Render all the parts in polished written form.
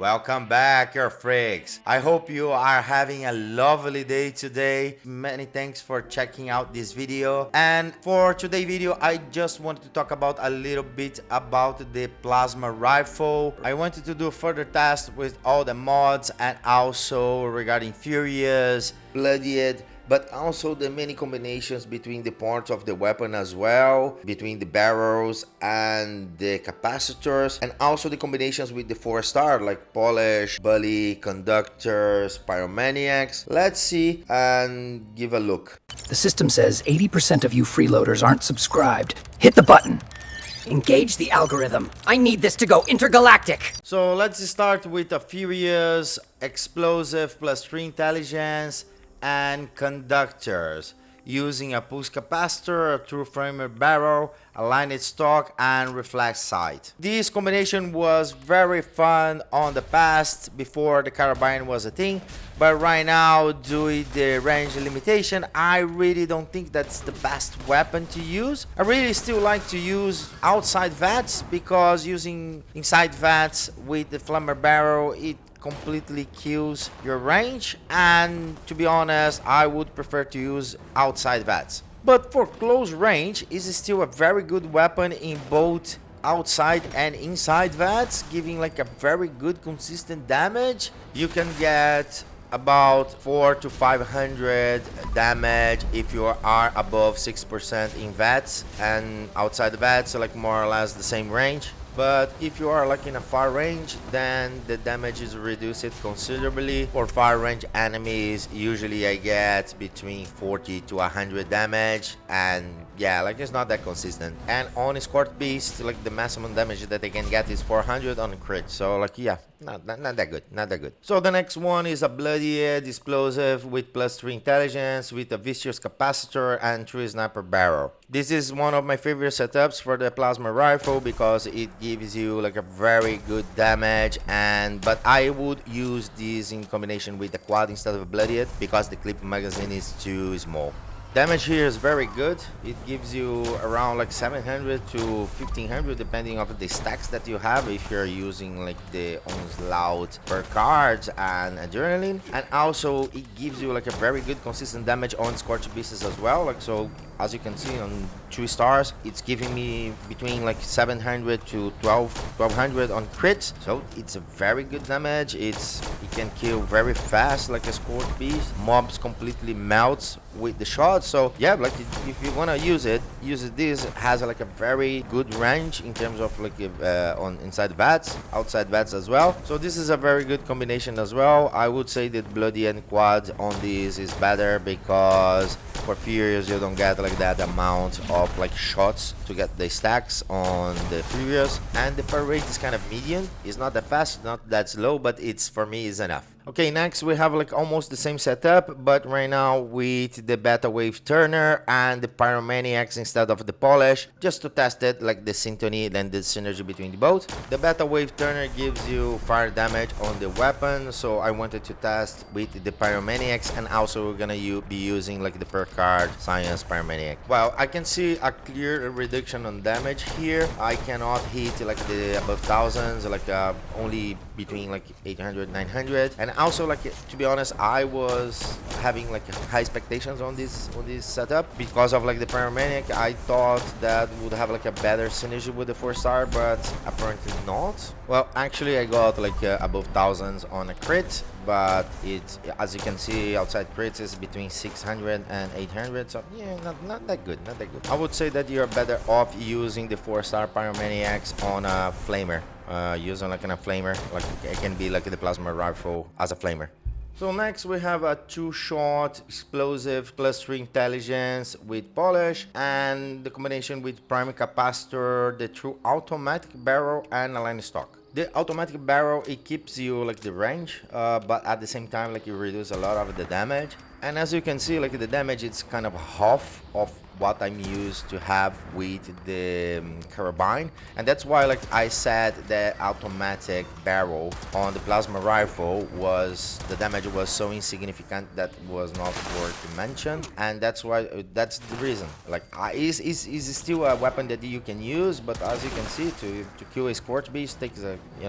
Welcome back, your freaks. I hope you are having a lovely day today. Many thanks for checking out this video. And for today's video, I just wanted to talk about a little bit about the plasma rifle. I wanted to do further tests with all the mods and also regarding Furious, Bloodied, but also the many combinations between the parts of the weapon as well, between the barrels and the capacitors, and also the combinations with the 4-star like polish, bully, conductors, pyromaniacs. Let's see and give a look. The system says 80% of you freeloaders aren't subscribed. Hit the button. Engage the algorithm. I need this to go intergalactic. So let's start with a Furious, explosive plus 3 intelligence, and conductors using a pulse capacitor, a true framer barrel, aligned stock, and reflex sight. This combination was very fun on the past before the carabine was a thing, but right now due to the range limitation, I really don't think that's the best weapon to use. I really still like to use outside VATS because using inside VATS with the flamer barrel, it completely kills your range, and to be honest, I would prefer to use outside VATS. But for close range, it is still a very good weapon in both outside and inside VATS, giving like a very good consistent damage. You can get about 400 to 500 damage if you are above 6% in VATS, and outside the VATS like more or less the same range. But if you are like in a far range, then the damage is reduced considerably. For far range enemies, usually I get between 40 to 100 damage, and yeah, like it's not that consistent. And on escort beast, like the maximum damage that they can get is 400 on a crit. So like yeah, not that good, not that good. So the next one is a Bloodied explosive with plus 3 intelligence with a vicious capacitor and 3 sniper barrel. This is one of my favorite setups for the plasma rifle because it gives you like a very good damage, but I would use this in combination with the quad instead of a Bloodied because the clip magazine is too small. Damage here is very good. It gives you around like 700 to 1500 depending on the stacks that you have if you're using like the onslaught per cards and adrenaline, and also it gives you like a very good consistent damage on scorch beasts as well. Like so, as you can see on 2 stars, it's giving me between like 700 to 1200 on crits, so it's a very good damage. It can kill very fast like a scorch beast. Mobs completely melts with the shot. So yeah, like if you want to use it. This has like a very good range in terms of like on inside VATS, outside VATS as well. So this is a very good combination as well. I would say that Bloody and quad on this is better because for Furious you don't get like that amount of like shots to get the stacks on the Furious, and the per rate is kind of medium. It's not that fast, not that slow, but it's for me is enough. Okay, next we have like almost the same setup, but right now with the beta wave turner and the pyromaniacs instead of the polish, just to test it, like the syntony and the synergy between the both. The beta wave turner gives you fire damage on the weapon, so I wanted to test with the pyromaniacs, and also we're gonna be using like the per card science pyromaniac. Well, I can see a clear reduction on damage here. I cannot hit like the above thousands, like only between like 800 900, and also like to be honest, I was having like high expectations on this setup because of like the pyromaniac. I thought that would have like a better synergy with the 4-star, but apparently not. Well, actually I got like above thousands on a crit, but it, as you can see, outside crits is between 600 and 800, so yeah, not that good, not that good. I would say that you're better off using the 4-star pyromaniacs on a flamer. Using like a flamer, like it can be like the plasma rifle as a flamer. So next we have a 2-shot explosive plus 3 intelligence with polish, and the combination with prime capacitor, the true automatic barrel, and aligned stock. The automatic barrel, it keeps you like the range, but at the same time like you reduce a lot of the damage. And as you can see, like the damage, it's kind of half of what I'm used to have with the carabine, and that's why like I said the automatic barrel on the plasma rifle was, the damage was so insignificant that was not worth to mention, and that's why, that's the reason. Like is still a weapon that you can use, but as you can see, to kill a scorch beast takes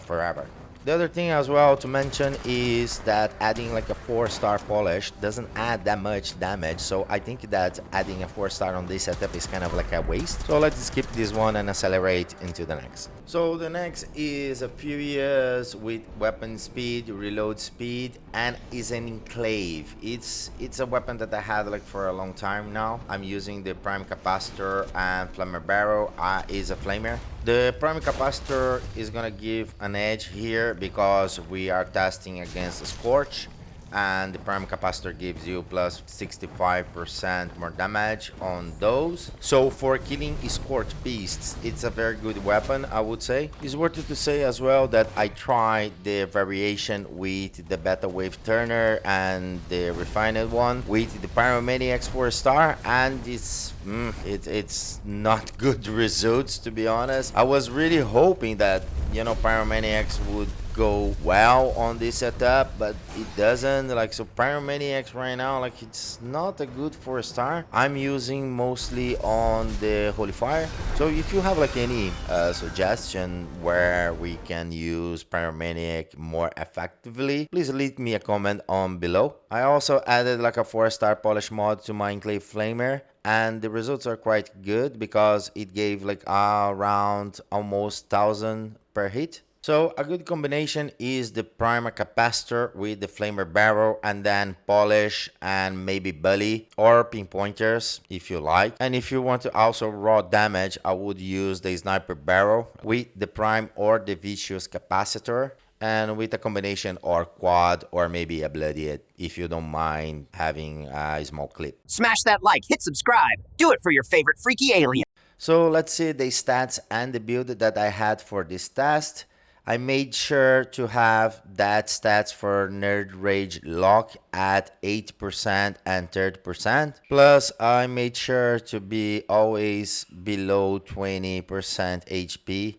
forever. The other thing as well to mention is that adding like a 4-star polish doesn't add that much damage, so I think that adding a 4-star on this setup is kind of like a waste. So let's skip this one and accelerate into the next. So the next is a Furious with weapon speed, reload speed, and is an Enclave. It's a weapon that I had like for a long time now. I'm using the Prime Capacitor and Flamer Barrel is a flamer. The Prime Capacitor is gonna give an edge here because we are testing against Scorch, and the Prime Capacitor gives you plus 65% more damage on those. So for killing Scorch beasts, it's a very good weapon, I would say. It's worth it to say as well that I tried the variation with the Beta Wave Turner and the refined one with the Pyromaniacs 4-star, and it's not good results, to be honest. I was really hoping that, you know, Pyromaniacs would go well on this setup, but it doesn't. Like, so Pyromaniacs right now, like, it's not a good 4-star. I'm using mostly on the Holy Fire. So if you have like any suggestion where we can use Pyromaniac more effectively, please leave me a comment on below. I also added like a 4-star polish mod to my Enclave Flamer, and the results are quite good because it gave like around almost 1000 per hit. So a good combination is the Primer Capacitor with the Flamer Barrel, and then polish and maybe bully or pinpointers if you like. And if you want to also raw damage, I would use the Sniper Barrel with the Prime or the Vicious Capacitor, and with a combination or quad or maybe a Bloodied if you don't mind having a small clip. Smash that like, hit subscribe. Do it for your favorite freaky alien. So let's see the stats and the build that I had for this test. I made sure to have that stats for Nerd Rage Lock at 8% and 30%. Plus, I made sure to be always below 20% HP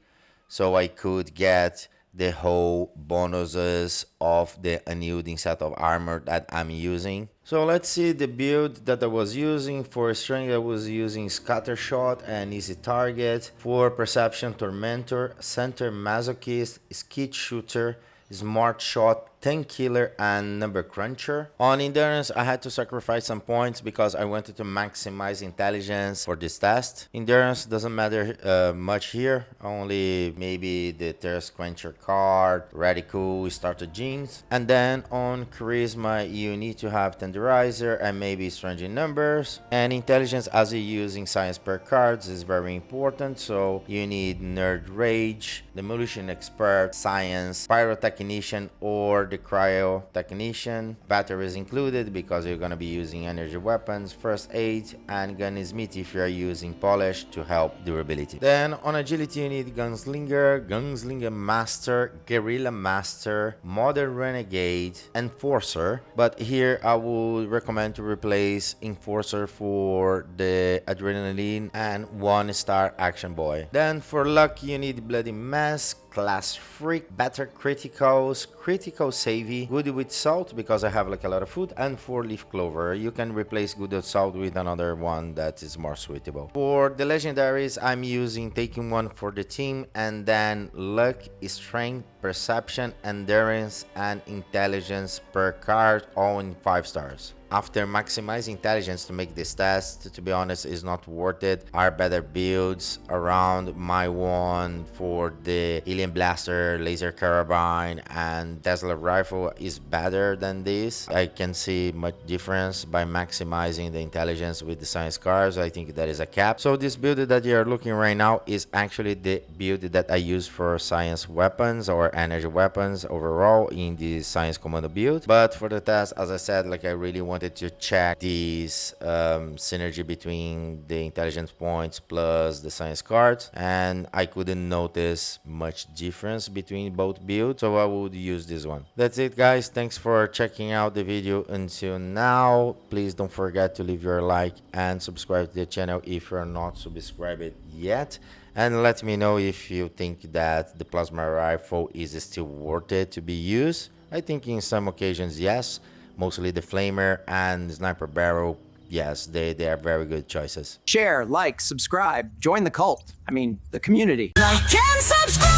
so I could get the whole bonuses of the unyielding set of armor that I'm using. So let's see the build that I was using. For strength, I was using Scatter Shot and Easy Target. For Perception, Tormentor, Center Masochist, Skid Shooter, Smart Shot, Tank Killer, and Number Cruncher. On Endurance, I had to sacrifice some points because I wanted to maximize intelligence for this test. Endurance doesn't matter much here, only maybe the Thirst Quencher card, Radical, Starter Jeans. And then on Charisma, you need to have Tenderizer and maybe Strange in Numbers. And Intelligence, as you're using Science per cards, is very important, so you need Nerd Rage, Demolition Expert, Science, Pyrotechnician, or the Cryo Technician. Battery is included because you're going to be using energy weapons, first aid, and gunsmith if you're using polish to help durability. Then on agility you need Gunslinger, Gunslinger Master, Guerrilla Master, Modern Renegade, Enforcer, but here I would recommend to replace Enforcer for the Adrenaline and 1-star Action Boy. Then for luck you need Bloody Mask, Class Freak, better criticals, critical savvy, good with salt because I have like a lot of food, and 4-leaf clover. You can replace good with salt with another one that is more suitable. For the legendaries, I'm using taking one for the team, and then luck, strength, perception, endurance, and intelligence per card, all in 5 stars. After maximizing intelligence to make this test, to be honest, is not worth it. Are better builds around my one for the Alien Blaster, Laser Carabine, and Tesla Rifle is better than this. I can see much difference by maximizing the intelligence with the science cards. I think that is a cap. So this build that you're looking right now is actually the build that I use for science weapons or energy weapons overall in the Science Commando build. But for the test, as I said, like I really wanted to check these synergy between the intelligence points plus the science cards, and I couldn't notice much difference between both builds, so I would use this one. That's it, guys. Thanks for checking out the video until now. Please don't forget to leave your like and subscribe to the channel if you're not subscribed yet, and let me know if you think that the plasma rifle is still worth it to be used. I think in some occasions yes, mostly the flamer and sniper barrel, yes, they are very good choices. Share, like, subscribe, join the cult. I mean, the community. Like and subscribe!